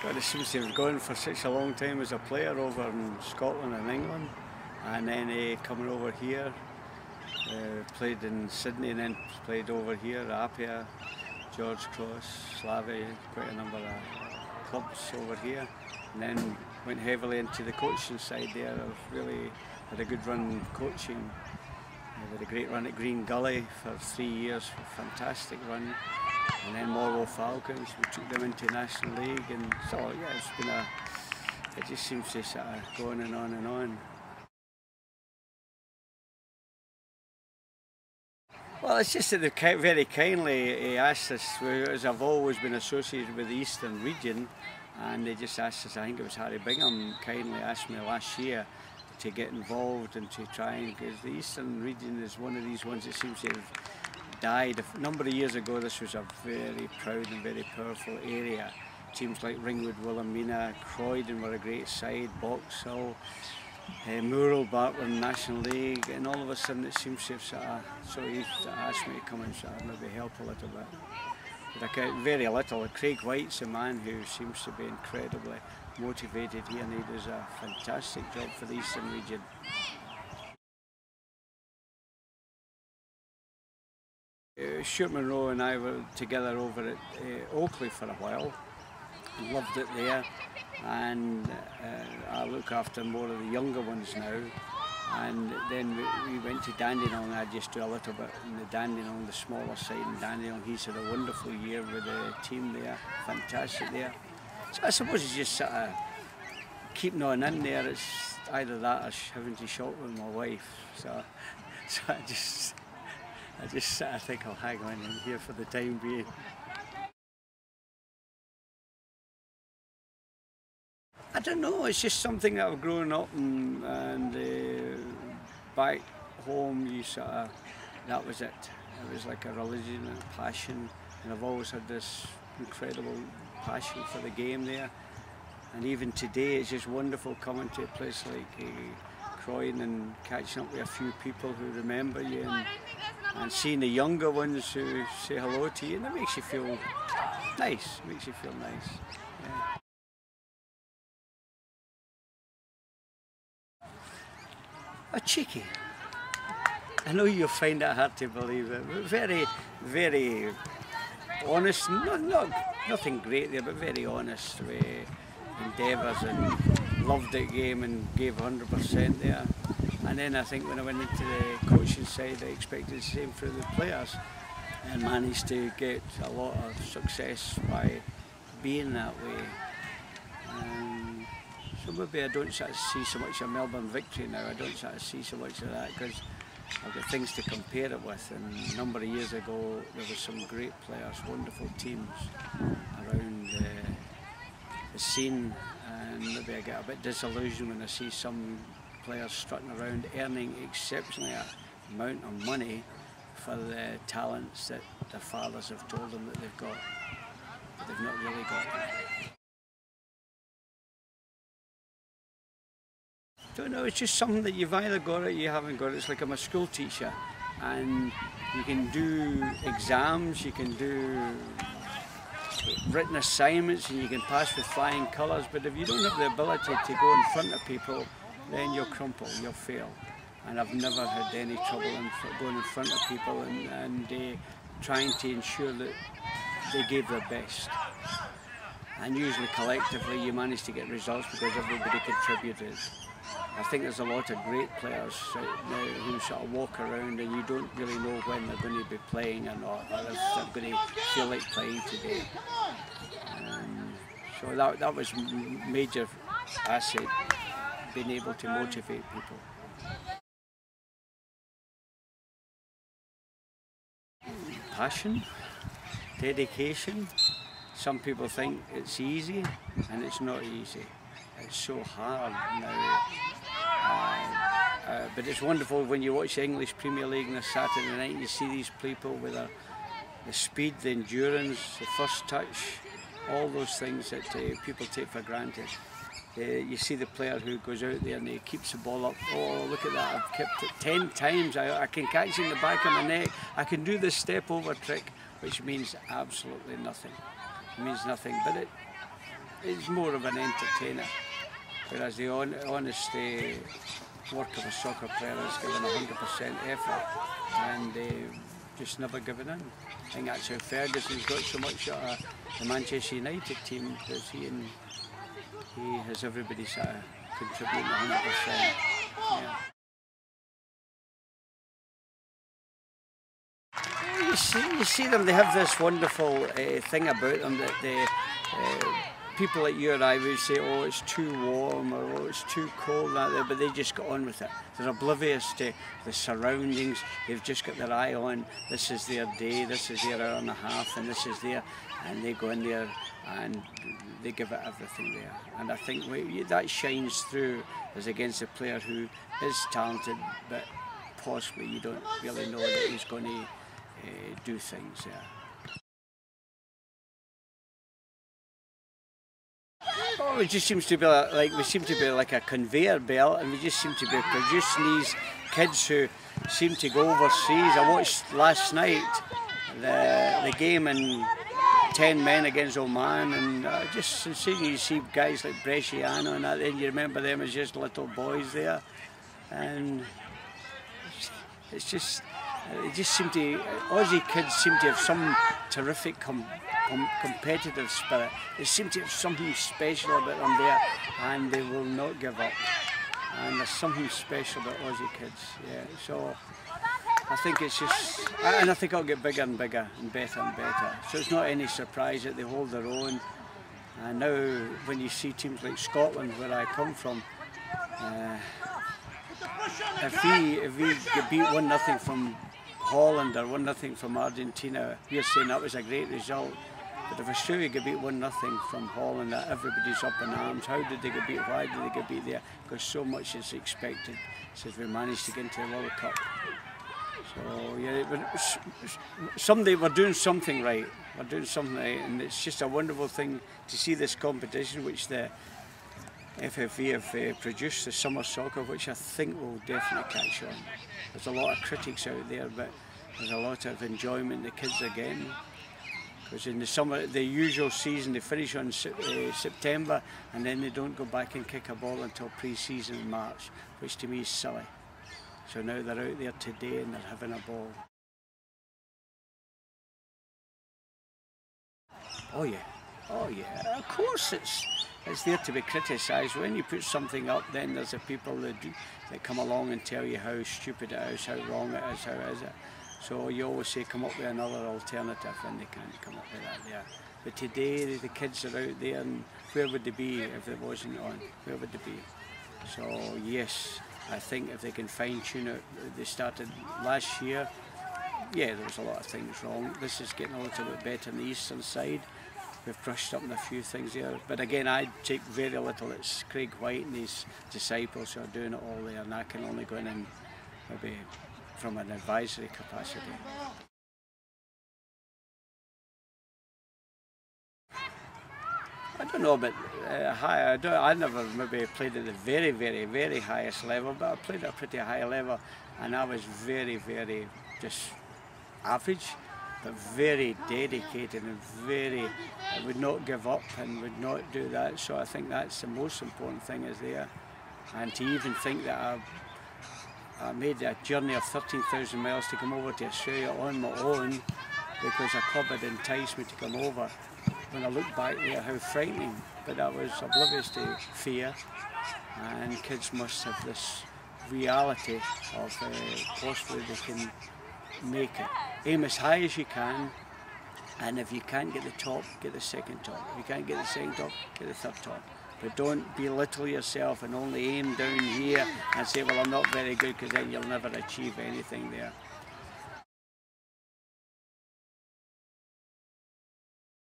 God, it seems to have gone for such a long time as a player over in Scotland and England, and then coming over here, played in Sydney and then played over here, Apia, George Cross, Slavia, quite a number of clubs over here, and then went heavily into the coaching side there. I've really had a good run coaching. I had a great run at Green Gully for 3 years, a fantastic run. And then Morwell Falcons, we took them into National League, and so yeah, it's been it just seems to sort of go on and on and on. Well, it's just that they very kindly asked us, as I've always been associated with the Eastern region, and they just asked us, I think it was Harry Bingham kindly asked me last year to get involved and to try, because the Eastern region is one of these ones that seems to have died. A number of years ago, this was a very proud and very powerful area. Teams like Ringwood, Wilhelmina, Croydon were a great side, Boxhill, Murrell, Bartland, National League, and all of a sudden it seems to have so he asked me to come and maybe help a little bit. But very little. Craig White's a man who seems to be incredibly motivated here, and he does a fantastic job for the Eastern region. Stuart Monroe and I were together over at Oakley for a while. Loved it there, and I look after more of the younger ones now. And then we went to Dandenong. I just do a little bit in the Dandenong, the smaller side in Dandenong. He's had a wonderful year with the team there, fantastic there. So I suppose it's just sort of keeping on in there. It's either that or having to shop with my wife. So I just think I'll hang on in here for the time being. I don't know, it's just something that I've grown up and back home that was it. It was like a religion and a passion, and I've always had this incredible passion for the game there. And even today it's just wonderful coming to a place like Croydon and catching up with a few people who remember you, and seeing the younger ones who say hello to you, and it makes you feel nice, Yeah. Cheeky. I know you'll find it hard to believe it, but very, very honest, nothing great there, but very honest with endeavours, and loved the game and gave 100% there. And then I think when I went into the coaching side, I expected the same for the players, and managed to get a lot of success by being that way. So maybe I don't sort of see so much of Melbourne Victory now. I don't sort of see so much of that because I've got things to compare it with. And a number of years ago, there were some great players, wonderful teams around the scene, and maybe I get a bit disillusioned when I see some players strutting around earning exceptionally amount of money for the talents that their fathers have told them that they've got, but they've not really got them. Don't know, it's just something that you've either got it or you haven't got it. It's like I'm a school teacher, and you can do exams, you can do written assignments, and you can pass with flying colours, but if you don't have the ability to go in front of people, then you'll crumple, you'll fail. And I've never had any trouble in going in front of people and trying to ensure that they gave their best. And usually collectively you manage to get results because everybody contributed. I think there's a lot of great players now who sort of walk around and you don't really know when they're going to be playing or not, or if they're going to feel like playing today. So that was major asset, being able to motivate people. Passion, dedication. Some people think it's easy, and it's not easy. It's so hard now. But it's wonderful when you watch the English Premier League on a Saturday night and you see these people with the speed, the endurance, the first touch, all those things that people take for granted. You see the player who goes out there and he keeps the ball up. Oh, look at that, I've kept it 10 times. I can catch it in the back of my neck. I can do this step over trick, which means absolutely nothing. It means nothing, but it's more of an entertainer, whereas the honest work of a soccer player is giving 100% effort and just never giving in. I think that's how Ferguson's got so much at the Manchester United team, because he has everybody sort of contributing 100%. Yeah. You see them, they have this wonderful thing about them that people like you and I would say, oh, it's too warm, or oh, it's too cold out there, but they just got on with it. They're oblivious to the surroundings. They've just got their eye on, this is their day, this is their hour and a half, and this is their, and they go in there and they give it everything there. And I think that shines through as against a player who is talented, but possibly you don't really know that he's going to do things there. Oh, it just seems to be like a conveyor belt, and we just seem to be producing these kids who seem to go overseas. I watched last night the game in 10 men against Oman, and just seeing you see guys like Bresciano and that, then you remember them as just little boys there, and it's just. It just seemed to, Aussie kids seem to have some terrific competitive spirit. They seem to have something special about them there, and they will not give up. And there's something special about Aussie kids, yeah. So I think it's just, and I think it'll get bigger and bigger and better. So it's not any surprise that they hold their own. And now when you see teams like Scotland, where I come from, if we get beat 1-0 from Holland or 1-0 from Argentina, we're saying that was a great result. But if Australia get beat 1-0 from Holland, that everybody's up in arms. How did they get beat? Why did they get beat there? Because so much is expected since we managed to get into the World Cup. So yeah, someday we're doing something right. We're doing something right, and it's just a wonderful thing to see this competition, which the FFV have produced, the summer soccer, which I think will definitely catch on. There's a lot of critics out there, but there's a lot of enjoyment the kids are getting. Because in the summer, the usual season, they finish on September, and then they don't go back and kick a ball until pre-season in March, which to me is silly. So now they're out there today and they're having a ball. Oh yeah, of course it's there to be criticised. When you put something up, then there's the people that come along and tell you how stupid it is, how wrong it is, how is it. So you always say come up with another alternative, and they can't come up with that there. But today the kids are out there, and where would they be if it wasn't on? Where would they be? So yes, I think if they can fine tune it, they started last year. Yeah, there was a lot of things wrong. This is getting a little bit better on the eastern side. We've brushed up on a few things there, but again, I take very little. It's Craig White and his disciples who are doing it all there, and I can only go in and maybe from an advisory capacity. I don't know about high. I never maybe played at the very, very, very highest level, but I played at a pretty high level, and I was very, very just average, but very dedicated and very, I would not give up and would not do that. So I think that's the most important thing is there. And to even think that I made a journey of 13,000 miles to come over to Australia on my own because a club had enticed me to come over. When I look back there, how frightening, but I was oblivious to fear, and kids must have this reality of possibly they can make it. Aim as high as you can, and if you can't get the top, get the second top. If you can't get the second top, get the third top. But don't belittle yourself and only aim down here and say, well, I'm not very good, because then you'll never achieve anything there.